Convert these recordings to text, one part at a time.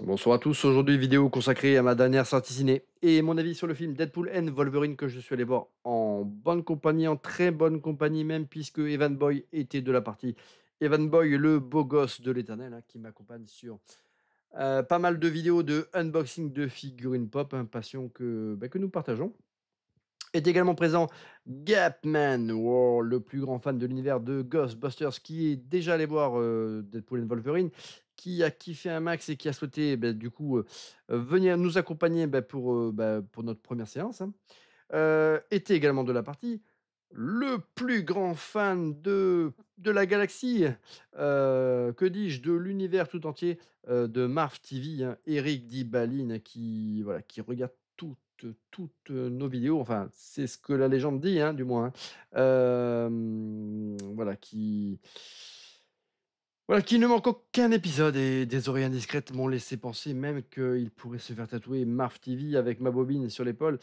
Bonsoir à tous, aujourd'hui vidéo consacrée à ma dernière sortie ciné et mon avis sur le film Deadpool and Wolverine que je suis allé voir en bonne compagnie, en très bonne compagnie même puisque Evan Boy était de la partie. Evan Boy, le beau gosse de l'éternel hein, qui m'accompagne sur pas mal de vidéos de unboxing de figurines pop, hein, passion que nous partageons. Est également présent Gapman, wow, le plus grand fan de l'univers de Ghostbusters, qui est déjà allé voir Deadpool and Wolverine, qui a kiffé un max et qui a souhaité du coup venir nous accompagner pour notre première séance, hein. Était également de la partie le plus grand fan de la galaxie, que dis-je, de l'univers tout entier, de Marv TV, hein, Eric Dibaline, qui, voilà, qui regarde toutes nos vidéos, enfin, c'est ce que la légende dit, hein, du moins, hein. Voilà, qui ne manque aucun épisode et des oreilles indiscrètes m'ont laissé penser même qu'il pourrait se faire tatouer Marv TV avec ma bobine sur l'épaule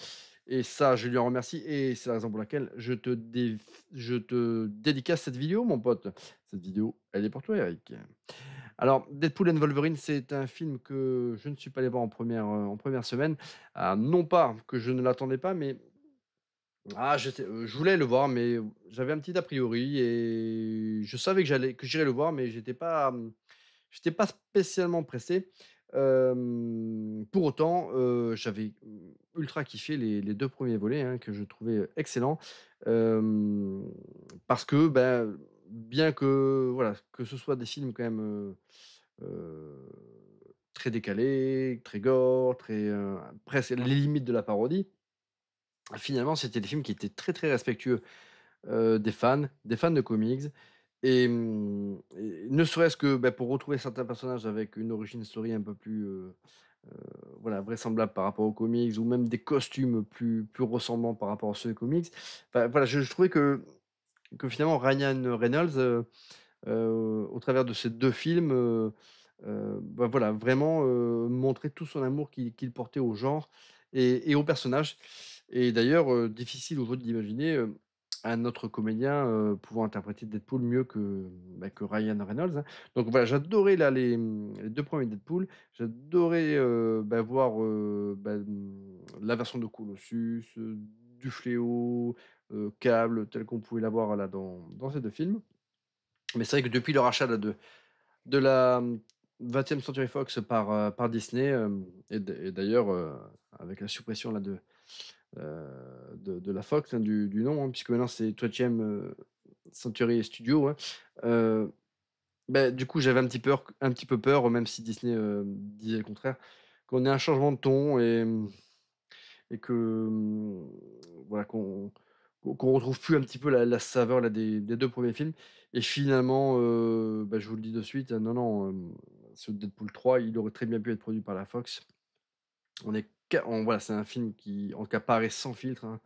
et ça, je lui en remercie et c'est la raison pour laquelle je te dédicace cette vidéo, mon pote. Cette vidéo, elle est pour toi, Eric. Alors, Deadpool and Wolverine, c'est un film que je ne suis pas allé voir en première semaine. Non pas que je ne l'attendais pas, mais je voulais le voir, mais j'avais un petit a priori et je savais que j'irais le voir, mais j'étais pas spécialement pressé. Pour autant, j'avais, ultra kiffé les 2 premiers volets, hein, que je trouvais excellents. Hem, Parce que, bien que, voilà, que ce soit des films quand même, heu, très décalés, très gore, très, presque les limites de la parodie. Finalement, c'était des films qui étaient très, très respectueux, des fans de comics et ne serait-ce que, pour retrouver certains personnages avec une origin story un peu plus, voilà, vraisemblable par rapport aux comics ou même des costumes plus ressemblants par rapport à ceux des comics. Enfin, voilà, je trouvais que finalement Ryan Reynolds, au travers de ces 2 films, voilà, vraiment, montrait tout son amour qu'il portait au genre et aux personnages et d'ailleurs, difficile aujourd'hui d'imaginer, un autre comédien, pouvant interpréter Deadpool mieux que Ryan Reynolds, hein. Donc voilà, j'adorais là les 2 premiers Deadpool. J'adorais, voir, la version de Colossus, du Fléau, Cable, tel qu'on pouvait l'avoir là dans ces 2 films. Mais c'est vrai que depuis le rachat là de la, 20e Century Fox par Disney, et d'ailleurs, avec la suppression là de la Fox, hein, du nom, hein, puisque maintenant c'est 20 Century Studio, hein. Heu, du coup, j'avais un petit peu peur, même si Disney, disait le contraire, qu'on ait un changement de ton et que, voilà, qu'on retrouve plus un petit peu la saveur là des 2 premiers films et finalement, je vous le dis de suite, non, non, ce Deadpool 3, il aurait très bien pu être produit par la Fox. On est voilà, c'est un film qui, en tout cas, paraît sans filtre, hein.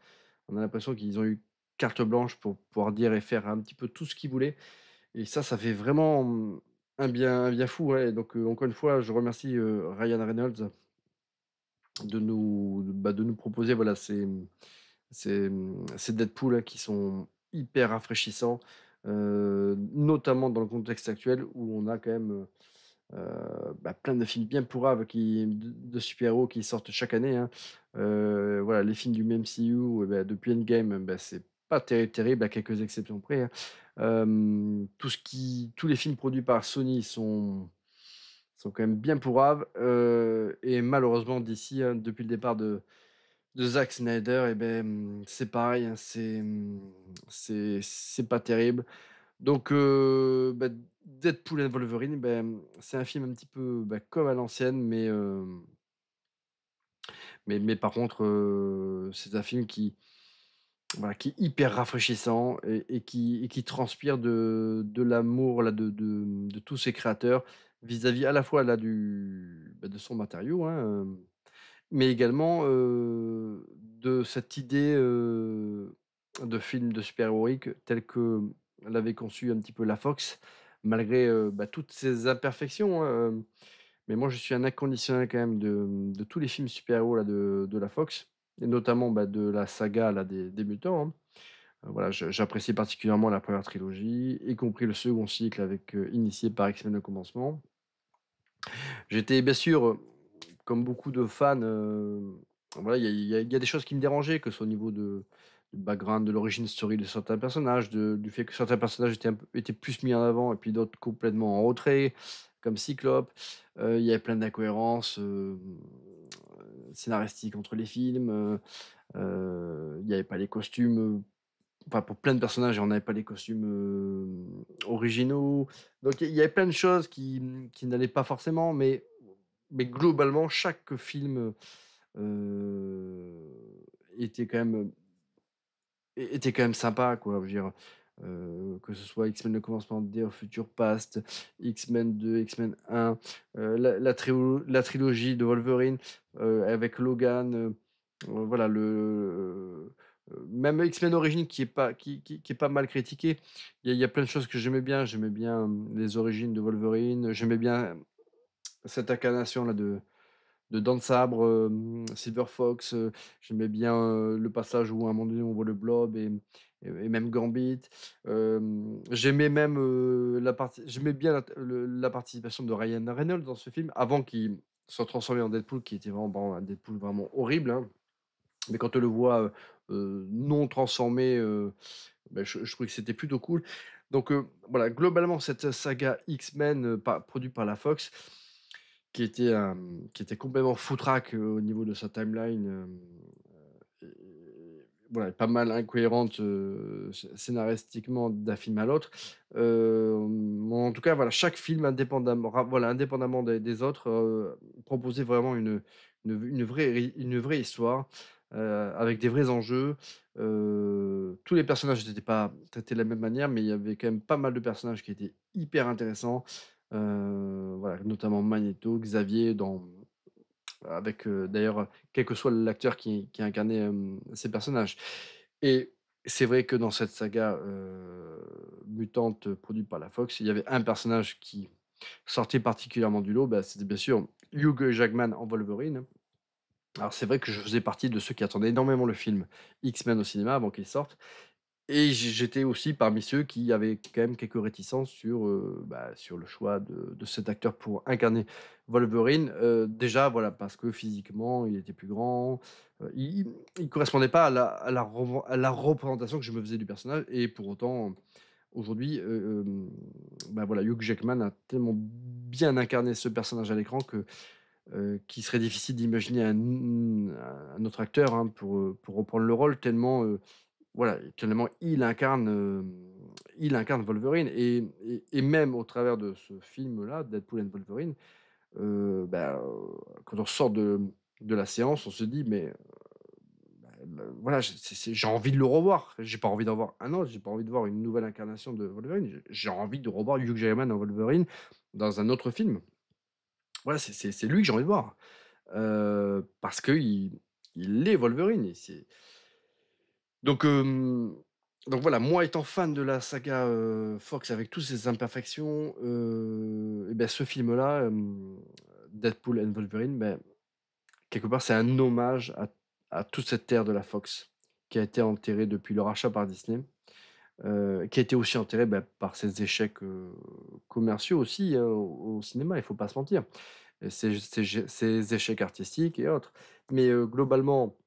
On a l'impression qu'ils ont eu carte blanche pour pouvoir dire et faire un petit peu tout ce qu'ils voulaient et ça fait vraiment, un bien fou, ouais. Donc, encore une fois, je remercie, Ryan Reynolds de nous proposer, voilà, ces Deadpool, hein, qui sont hyper rafraîchissants, notamment dans le contexte actuel où on a quand même, plein de films bien pourraves de super-héros qui sortent chaque année, hein. Voilà, les films du MCU, depuis Endgame, c'est pas terrible à quelques exceptions près, hein. Tous les films produits par Sony sont quand même bien pourraves, et malheureusement d'ici, hein, depuis le départ de Zack Snyder c'est pareil, hein, c'est pas terrible. Donc Deadpool and Wolverine, c'est un film un petit peu, comme à l'ancienne, mais par contre, c'est un film qui, voilà, qui est hyper rafraîchissant et qui transpire de l'amour là de tous ses créateurs vis-à-vis à la fois là de son matériau, hein, mais également, de cette idée, de film de super-héroïque tel que l'avait conçu un petit peu la Fox, malgré, toutes ses imperfections, hein, mais moi je suis un inconditionnel quand même de tous les films super-héros là de la Fox et notamment, de la saga là des mutants, hein. Voilà, j'apprécie particulièrement la première trilogie, y compris le second cycle avec, initié par X-Men: Le Commencement. J'étais bien sûr, comme beaucoup de fans, voilà, il y a des choses qui me dérangeaient, que ce soit au niveau du background, de l'origine story de certains personnages, du fait que certains personnages étaient plus mis en avant et puis d'autres complètement en retrait, comme Cyclope. Il y avait plein d'incohérences, scénaristiques entre les films, il y avait pas les costumes, enfin pour plein de personnages, on n'avait pas les costumes, originaux. Donc il y avait plein de choses qui n'allaient pas forcément, mais globalement chaque film, était quand même, était quand même sympa quoi. Je veux dire, que ce soit X-Men: Le Commencement, Day of Future Past, X-Men 2, X-Men 1, la trilogie de Wolverine, avec Logan, voilà même X-Men Origins qui est pas mal critiqué. Il y a plein de choses que j'aimais bien. J'aimais bien, les origines de Wolverine, j'aimais bien cette incarnation là de Dents de Sabre, Silver Fox, j'aimais bien, le passage où à un moment donné on voit le Blob et même Gambit. J'aimais même, j'aimais bien la participation de Ryan Reynolds dans ce film, avant qu'il soit transformé en Deadpool, qui était vraiment bon, un Deadpool vraiment horrible, hein. Mais quand on le voit, non transformé, bah, je trouvais que c'était plutôt cool. Donc, voilà, globalement cette saga X-Men, produite par la Fox, qui était complètement foutraque, au niveau de sa timeline, et voilà, pas mal incohérente, scénaristiquement d'un film à l'autre. En tout cas, voilà, chaque film indépendamment des autres, proposait vraiment une vraie histoire, avec des vrais enjeux. Tous les personnages n'étaient pas traités de la même manière, mais il y avait quand même pas mal de personnages qui étaient hyper intéressants. Voilà, notamment Magneto, Xavier avec, d'ailleurs, quel que soit l'acteur qui incarnait, ces personnages. Et c'est vrai que dans cette saga, mutante, produite par la Fox, il y avait un personnage qui sortait particulièrement du lot, bah, c'était bien sûr Hugh Jackman en Wolverine. Alors c'est vrai que je faisais partie de ceux qui attendaient énormément le film X-Men au cinéma avant qu'il sorte, et j'étais aussi parmi ceux qui avaient quand même quelques réticences sur, sur le choix de cet acteur pour incarner Wolverine. Déjà, voilà, parce que physiquement, il était plus grand, il correspondait pas à la représentation que je me faisais du personnage, et pour autant, aujourd'hui, voilà, Hugh Jackman a tellement bien incarné ce personnage à l'écran qu'il serait difficile d'imaginer un autre acteur, hein, pour reprendre le rôle, tellement, voilà, tellement il incarne Wolverine, et même au travers de ce film-là, Deadpool and Wolverine, quand on sort de la séance, on se dit: «Mais, voilà, j'ai envie de le revoir». J'ai pas envie d'en voir un autre, j'ai pas envie de voir une nouvelle incarnation de Wolverine, j'ai envie de revoir Hugh Jackman en Wolverine dans un autre film. Voilà, c'est lui que j'ai envie de voir, parce qu'il est Wolverine, et c'est donc, donc voilà, moi étant fan de la saga, Fox avec toutes ses imperfections, et ce film-là, Deadpool and Wolverine, quelque part, c'est un hommage à toute cette ère de la Fox, qui a été enterrée depuis le rachat par Disney, qui a été aussi enterrée, par ses échecs, commerciaux aussi, hein, au cinéma, il faut pas se mentir, et ses échecs artistiques et autres. Mais, globalement,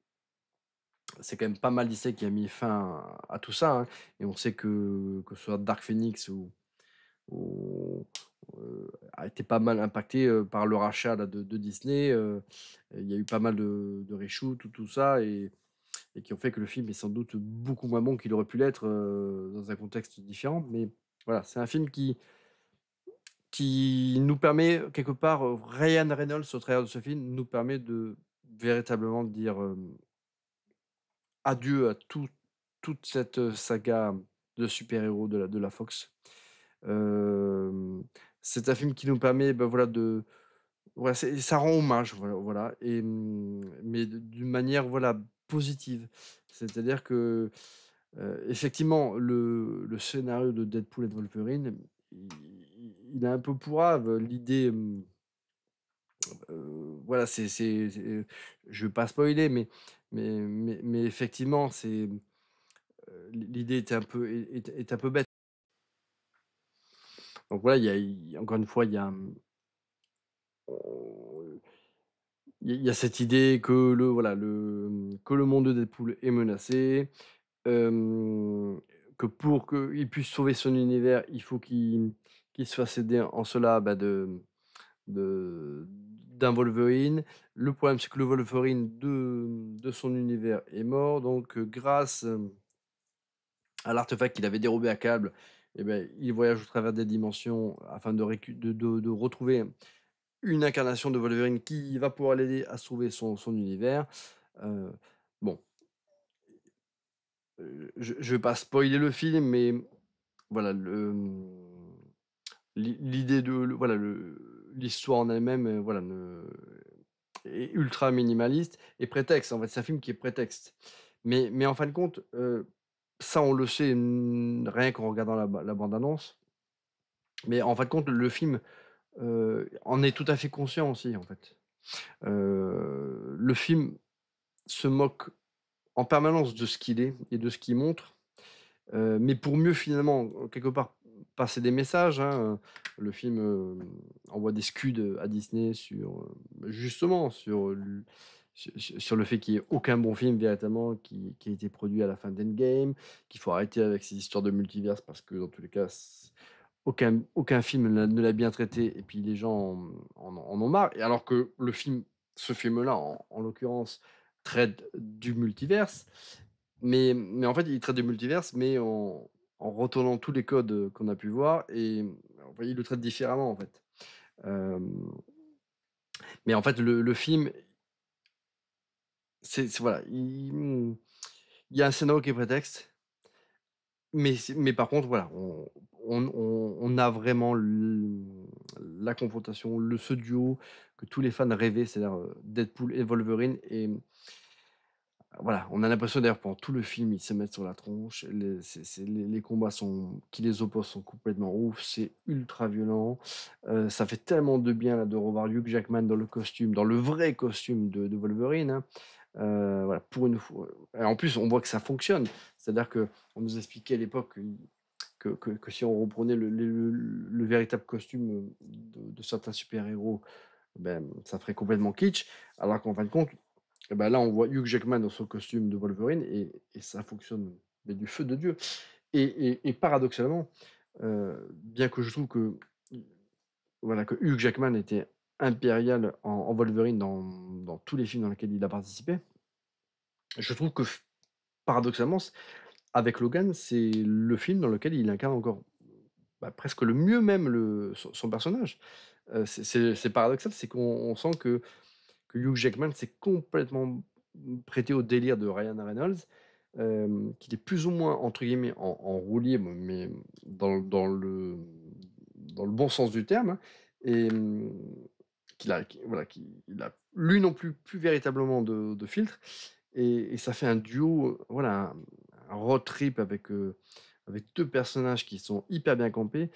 c'est quand même pas mal Disney qui a mis fin à tout ça, hein, et on sait que ce soit Dark Phoenix ou, a été pas mal impacté, par le rachat là de Disney, il y a eu pas mal de reshoot, tout ça, et qui ont fait que le film est sans doute beaucoup moins bon qu'il aurait pu l'être, dans un contexte différent. Mais voilà, c'est un film qui nous permet quelque part, Ryan Reynolds au travers de ce film nous permet de véritablement dire, adieu à toute cette, saga de super-héros de la Fox. Hem, c'est un film qui nous permet, voilà, voilà, ça rend hommage, voilà, mais d'une manière, voilà, positive. C'est-à-dire que, effectivement, le scénario de Deadpool et de Wolverine, il est un peu pourrave. L'idée, voilà, je vais pas spoiler, mais effectivement, l'idée était un peu bête. Donc voilà, encore une fois, il y a, on il y a cette idée que le voilà, que le monde de Deadpool est menacé, hem, que pour qu'il puisse sauver son univers, il faut qu'il se fasse aider en cela, bah, de d'un Wolverine. Le problème, c'est que le Wolverine de son univers est mort, donc grâce, à l'artefact qu'il avait dérobé à Cable, et beh, il voyage au travers des dimensions afin de retrouver une incarnation de Wolverine qui va pouvoir l'aider à sauver son univers. Heu, bon, je vais pas spoiler le film, mais voilà, l'idée de voilà, l'histoire en elle-même, voilà, ne est ultra minimaliste et prétexte. En fait, c'est un film qui est prétexte. Mais en fin de compte, ça, on le sait, rien qu'en regardant la bande annonce. Mais en fin de compte, le film, en est tout à fait conscient aussi, en fait. Le film se moque en permanence de ce qu'il est et de ce qu'il montre, mais pour mieux finalement, quelque part, passer des messages, hein. Le film, envoie des scuds, à Disney sur, justement sur le fait qu'il y ait aucun bon film véritablement qui a été produit à la fin d'Endgame, qu'il faut arrêter avec ces histoires de multiverse parce que dans tous les cas, aucun film ne l'a bien traité et puis les gens en ont marre et alors que ce film-là, en l'occurrence, traite du multiverse, mais en fait, il traite du multiverse, mais en retournant tous les codes, qu'on a pu voir et en fait, il le traite différemment, en fait. Hem, mais en fait, le film, c'est voilà, il y a un scénario qui est prétexte, mais par contre, voilà, on a vraiment la confrontation, ce duo que tous les fans rêvaient, c'est-à-dire, Deadpool et Wolverine et voilà, on a l'impression d'ailleurs pendant tout le film, ils se mettent sur la tronche. Les combats qui les opposent sont complètement ouf, c'est ultra violent. Ça fait tellement de bien là de revoir Hugh Jackman dans le costume, dans le vrai costume de Wolverine, hein. Voilà, pour une fois et en plus, on voit que ça fonctionne. C'est-à-dire qu'on nous expliquait à l'époque que si on reprenait le véritable costume, de certains super-héros, ben, ça ferait complètement kitsch. Alors qu'en fin de compte, et bah, là, on voit Hugh Jackman dans son costume de Wolverine et ça fonctionne, mais du feu de Dieu et paradoxalement, bien que je trouve que, voilà, que Hugh Jackman était impérial en Wolverine dans tous les films dans lesquels il a participé, je trouve que paradoxalement, avec Logan, c'est le film dans lequel il incarne encore, bah, presque le mieux même son personnage. C'est paradoxal, c'est qu'on sent que Hugh Jackman s'est complètement, prêté au délire de Ryan Reynolds, qu'il est plus ou moins entre guillemets «en roue libre», mais dans le bon sens du terme, hein et qu'il a lui non plus véritablement de filtre et ça fait un duo, voilà, un road trip avec 2 personnages qui sont hyper bien campés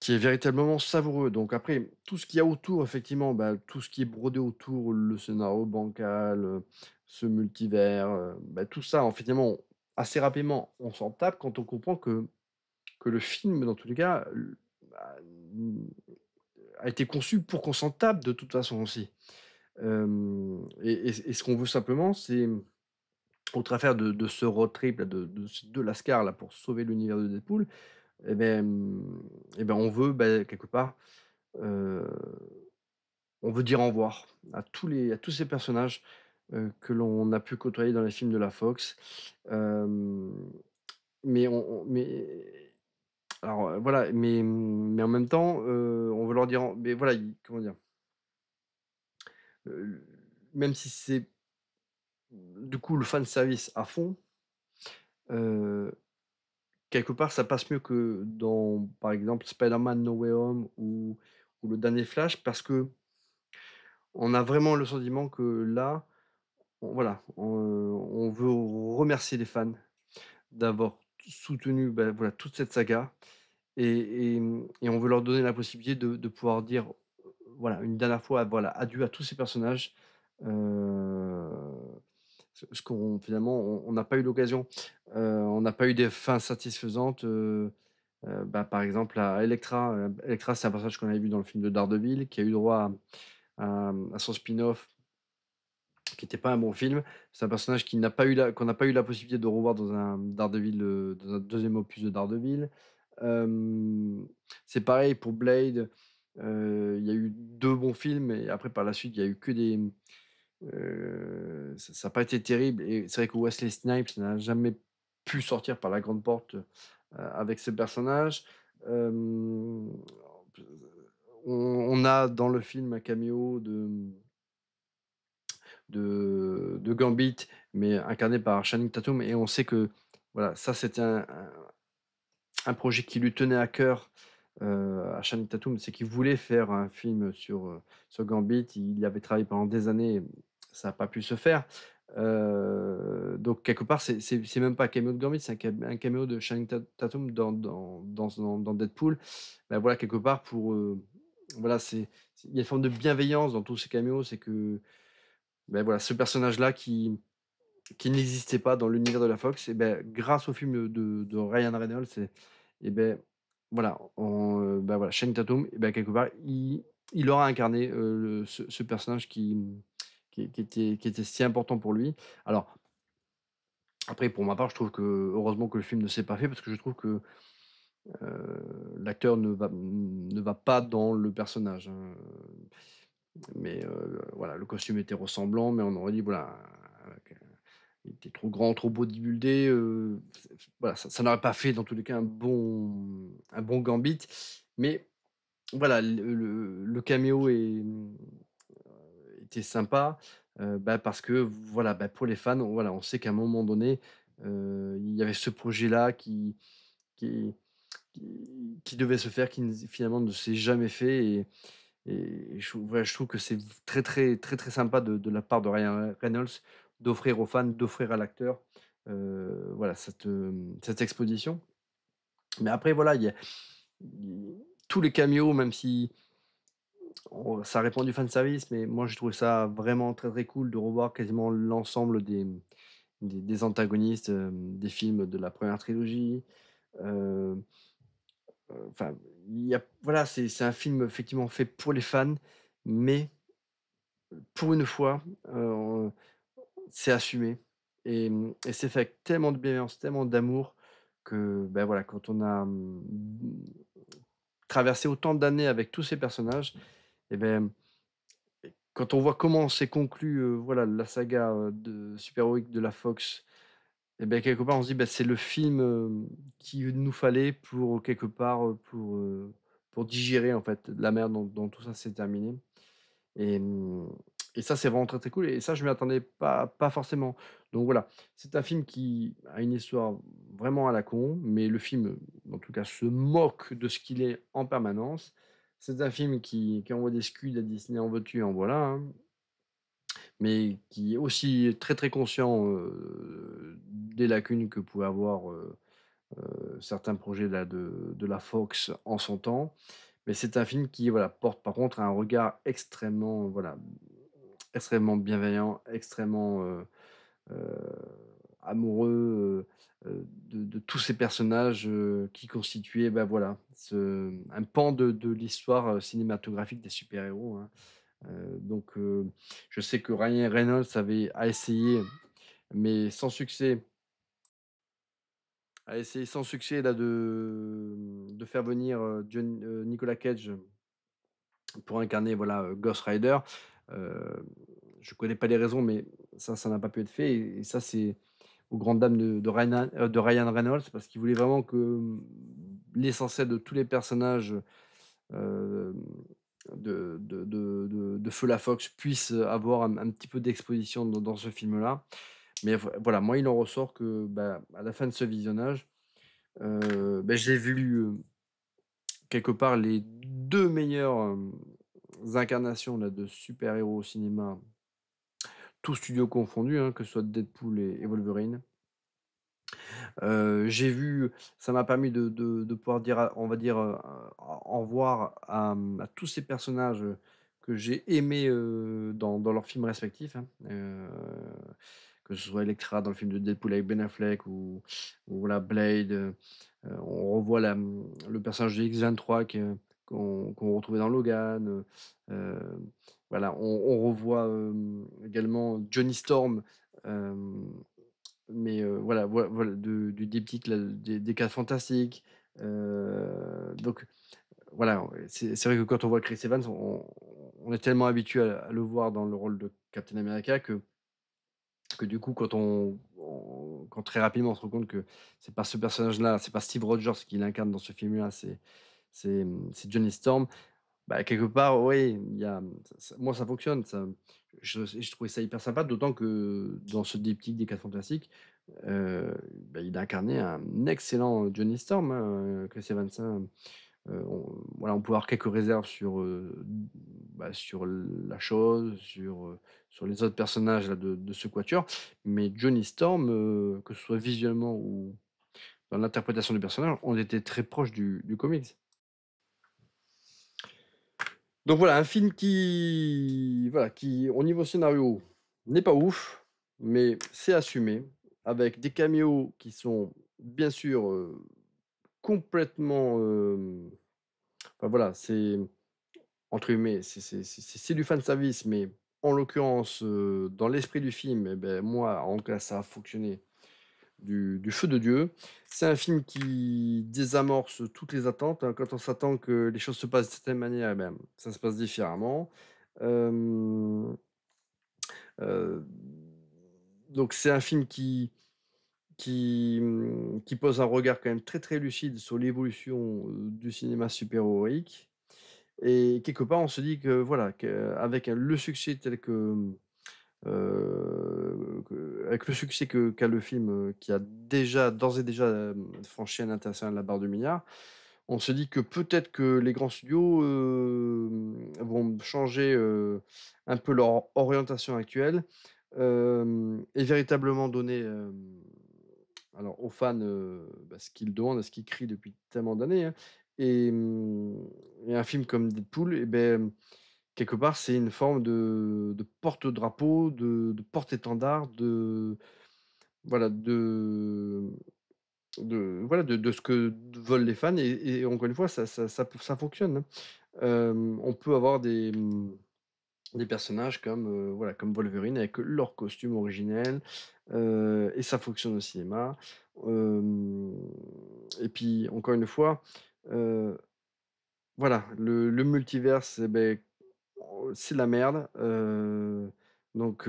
qui est véritablement savoureux. Donc après, tout ce qu'il y a autour, effectivement, bah, tout ce qui est brodé autour, le scénario bancal, ce multivers, bah, tout ça, en finalement, assez rapidement, on s'en tape quand on comprend que le film, dans tous les cas, bah, mmh, a été conçu pour qu'on s'en tape de toute façon aussi. Et ce qu'on veut simplement, c'est, au travers de ce road trip là, de Lascar là, pour sauver l'univers de Deadpool, et beh, on veut, bah, quelque part, heu on veut dire au revoir à tous ces personnages, que l'on a pu côtoyer dans les films de la Fox. Hem, mais alors, voilà, mais en même temps, on veut leur dire mais voilà, comment dire? Heu, même si c'est, du coup, le fan service à fond, heu, quelque part, ça passe mieux que dans, par exemple, Spider-Man: No Way Home ou le dernier Flash parce que on a vraiment le sentiment que là, voilà, on veut remercier les fans d'avoir soutenu, bah, voilà, toute cette saga et on veut leur donner la possibilité de pouvoir dire, voilà, une dernière fois, voilà, adieu à tous ces personnages, heu, ce qu'on finalement, on n'a pas eu l'occasion. On n'a pas eu des fins satisfaisantes, Bah, par exemple à Elektra, Elektra, c'est un personnage qu'on avait vu dans le film de Daredevil, qui a eu droit à son spin-off qui était pas un bon film. C'est un personnage qui n'a pas eu la qu'on n'a pas eu la possibilité de revoir dans un Daredevil, dans un deuxième opus de Daredevil. Hem, c'est pareil pour Blade, il y a eu 2 bons films et après par la suite, il y a eu que des, ça a pas été terrible et c'est vrai que Wesley Snipes n'a jamais pu sortir par la grande porte, avec ce personnage. Hem, on a dans le film un caméo de Gambit, mais incarné par Channing Tatum et on sait que, voilà, ça c'était un projet qui lui tenait à cœur, à Channing Tatum, c'est qu'il voulait faire un film sur Gambit. Il y avait travaillé pendant des années, ça a pas pu se faire. Donc quelque part, c'est même pas un caméo de Gambit, c'est un caméo de Channing Tatum dans Deadpool. Bah, voilà, quelque part pour, voilà, il y a une forme de bienveillance dans tous ces caméos, c'est que, beh, voilà, ce personnage-là qui n'existait pas dans l'univers de la Fox et beh, grâce au film de Ryan Reynolds et beh, voilà, bah, voilà, Channing Tatum et bah, quelque part, il aura incarné, ce personnage qui était si important pour lui. Alors après, pour ma part, je trouve que heureusement que le film ne s'est pas fait parce que je trouve que, l'acteur ne va pas dans le personnage, hein, mais voilà, le costume était ressemblant, mais on aurait dit voilà, il était trop grand, trop bodybuildé, voilà, ça n'aurait pas fait dans tous les cas un bon Gambit. Mais voilà, le caméo était sympa, bah, parce que voilà, bah, pour les fans, voilà, on sait qu'à un moment donné, il y avait ce projet-là qui qui devait se faire, qui finalement ne s'est jamais fait et je trouve que c'est très, très, très, très sympa de la part de Ryan Reynolds d'offrir aux fans, d'offrir à l'acteur, voilà cette exposition. Mais après voilà, il tous les caméos, même si ça répond du fanservice, mais moi j'ai trouvé ça vraiment très, très cool de revoir quasiment l'ensemble des antagonistes, des films de la première trilogie. Heu enfin, il y a voilà, c'est un film effectivement fait pour les fans, mais pour une fois, c'est assumé et c'est fait avec tellement de bienveillance, tellement d'amour que, ben voilà, quand on a, traversé autant d'années avec tous ces personnages et ben, quand on voit comment s'est conclu, voilà, la saga, de super-héroïque de la Fox et ben quelque part on se dit: «Bah, c'est le film, qu'il nous fallait pour quelque part, pour digérer en fait la manière dont tout ça s'est terminé». Et et ça, c'est vraiment très, très cool et ça, je m'y attendais pas forcément. Donc voilà, c'est un film qui a une histoire vraiment à la con, mais le film, en tout cas, se moque de ce qu'il est en permanence. C'est un film qui envoie des scuds à Disney, en veux-tu, en voilà, hein, mais qui est aussi très, très conscient, des lacunes que pouvaient avoir, certains projets là de la Fox en son temps. Mais c'est un film qui, voilà, porte par contre un regard extrêmement, voilà, extrêmement bienveillant, extrêmement, heu, amoureux, de tous ces personnages, qui constituaient, bah, voilà, un pan de l'histoire, cinématographique des super-héros, hein. Donc je sais que Ryan Reynolds a essayé, mais sans succès, là de faire venir, Nicolas Cage pour incarner, voilà, Ghost Rider. Heu, je connais pas les raisons, mais ça n'a pas pu être fait et ça, c'est aux grandes dames de Ryan Reynolds parce qu'il voulait vraiment que, l'essentiel de tous les personnages, hem, de Feu la Fox puissent avoir un petit peu d'exposition dans ce film-là. Mais voilà, moi, il en ressort que, bah, à la fin de ce visionnage, j'ai vu, quelque part les 2 meilleures, incarnations là de super-héros au cinéma, tous studios confondus, hein, que ce soit Deadpool et Wolverine. J'ai vu ça m'a permis de pouvoir dire on va dire, au revoir à tous ces personnages, que j'ai aimés, dans leurs films respectifs, hein, que ce soit Elektra dans le film de Deadpool avec Ben Affleck ou voilà Blade, On revoit le personnage de X-23 qu'on retrouvait dans Logan, voilà, on revoit, également Johnny Storm, hem, mais voilà du diptyque là, des 4 Fantastiques, donc voilà, ouais, c'est vrai que quand on voit Chris Evans, on est tellement habitué à le voir dans le rôle de Captain America que du coup, quand très rapidement on se rend compte que c'est pas ce personnage-là, c'est pas Steve Rogers qui l'incarne dans ce film-là, c'est Johnny Storm. Bah, quelque part, oui, il y a, moi ça fonctionne, je trouvais ça hyper sympa, d'autant que dans ce diptyque des 4 Fantastiques, bah, il a incarné un excellent Johnny Storm, hein, Chris Evans, hein. On peut avoir quelques réserves sur, sur la chose, sur les autres personnages là de ce quatuor, mais Johnny Storm, que ce soit visuellement ou dans l'interprétation du personnage, on était très proche du comics. Donc voilà, un film qui au niveau scénario n'est pas ouf, mais c'est assumé, avec des caméos qui sont bien sûr, complètement, enfin voilà, c'est entre guillemets, c'est du fan service, mais en l'occurrence, dans l'esprit du film et beh, moi, en tout cas, ça a fonctionné du feu de Dieu. C'est un film qui désamorce toutes les attentes, hein. Quand on s'attend que les choses se passent de certaine manière, eh ben, ça se passe différemment. Hem, heu, donc c'est un film qui pose un regard quand même très, très lucide sur l'évolution, du cinéma super-héroïque. Et quelque part, on se dit que voilà, qu'avec le succès tel avec le succès qu'a le film, qui a déjà d'ores et déjà, franchi un international la barre du milliard, on se dit que peut-être que les grands studios, vont changer, un peu leur orientation actuelle, et véritablement donner, alors aux fans, ce qu'ils demandent et ce qu'ils crient depuis tellement d'années, hein, et un film comme Deadpool et beh, quelque part, c'est une forme de porte-drapeau, de porte-étendard, voilà, de ce que veulent les fans et encore une fois, ça fonctionne, hein. On peut avoir des personnages comme, voilà, comme Wolverine avec leur costume originel, et ça fonctionne au cinéma. Hem et puis encore une fois, heu, voilà, le multiverse et beh, c'est de la merde, donc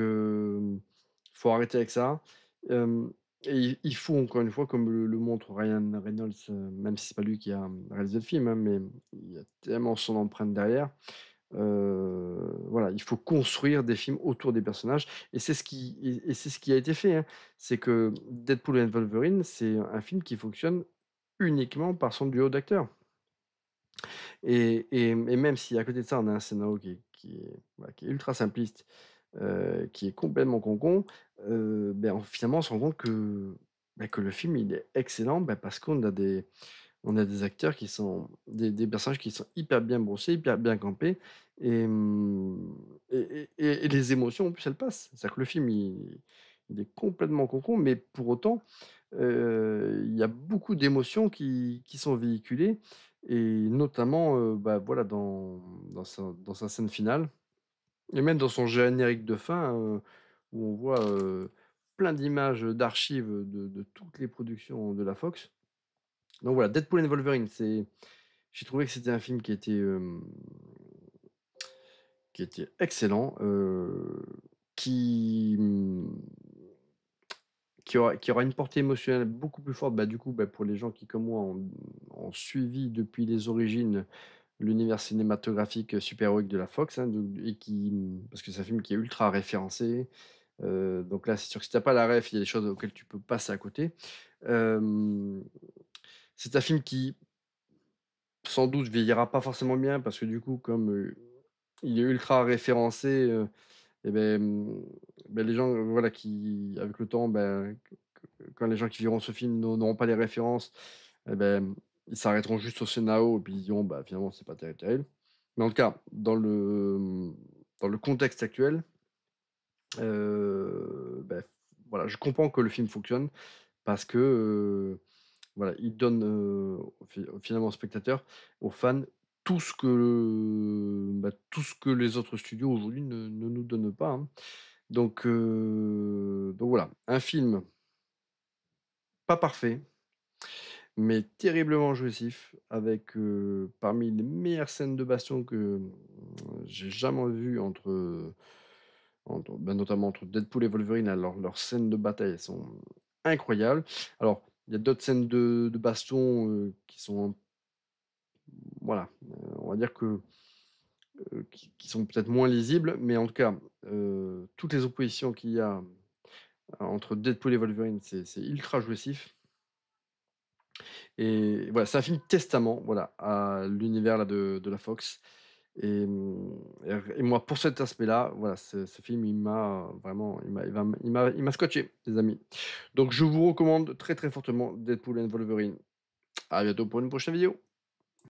faut arrêter avec ça. Hem et il faut encore une fois, comme le montre Ryan Reynolds, même si c'est pas lui qui a, réalisé le film, hein, mais il y a tellement son empreinte derrière. Voilà, il faut construire des films autour des personnages et c'est ce qui a été fait, hein. C'est que Deadpool and Wolverine, c'est un film qui fonctionne uniquement par son duo d'acteurs et même si à côté de ça, on a un scénario qui est ultra simpliste, qui est complètement con, finalement, on se rend compte que le film, il est excellent, parce qu'on a des acteurs qui sont des personnages qui sont hyper bien brossés, hyper bien campés et et les émotions en plus elles passent. C'est-à-dire que le film il est complètement con, mais pour autant, il y a beaucoup d'émotions qui sont véhiculées et notamment, voilà dans sa scène finale et même dans son générique de fin, où on voit, plein d'images, d'archives, de toutes les productions de la Fox. Donc voilà, Deadpool and Wolverine, j'ai trouvé que c'était un film qui était excellent, qui, qui aura une portée émotionnelle beaucoup plus forte, du coup, pour les gens qui, comme moi, ont suivi depuis les origines l'univers cinématographique, super-héroïque de la Fox, hein, parce que c'est un film qui est ultra référencé, donc là, c'est sûr que si tu pas la ref, il y a des choses auxquelles tu peux passer à côté. Hem, c'est un film qui sans doute vieillira pas forcément bien parce que du coup comme, il est ultra référencé, et les gens, voilà qui avec le temps, quand les gens qui verront ce film n'auront pas les références, et ils s'arrêteront juste au scénario et puis ils diront: «Bah, finalement c'est pas terrible, terrible». Mais en tout cas, dans le contexte actuel, voilà, je comprends que le film fonctionne parce que, Voilà, il donne, finalement aux spectateurs, aux fans, tout ce que les autres studios aujourd'hui ne nous donnent pas, hein. Donc voilà, un film pas parfait, mais terriblement jouissif avec, parmi les meilleures scènes de baston que, j'ai jamais vues notamment entre Deadpool et Wolverine. Alors leurs scènes de bataille, elles sont incroyables. Alors, il y a d'autres scènes de baston, qui sont voilà, on va dire que, qui sont peut-être moins lisibles, mais en tout cas, toutes les oppositions qu'il y a entre Deadpool et Wolverine, c'est ultra jouissif et voilà, c'est un film testament, voilà, à l'univers là de la Fox et moi pour cet aspect-là, voilà, ce film il m'a vraiment il m'a scotché, les amis. Donc je vous recommande très, très fortement Deadpool and Wolverine. À bientôt pour une prochaine vidéo.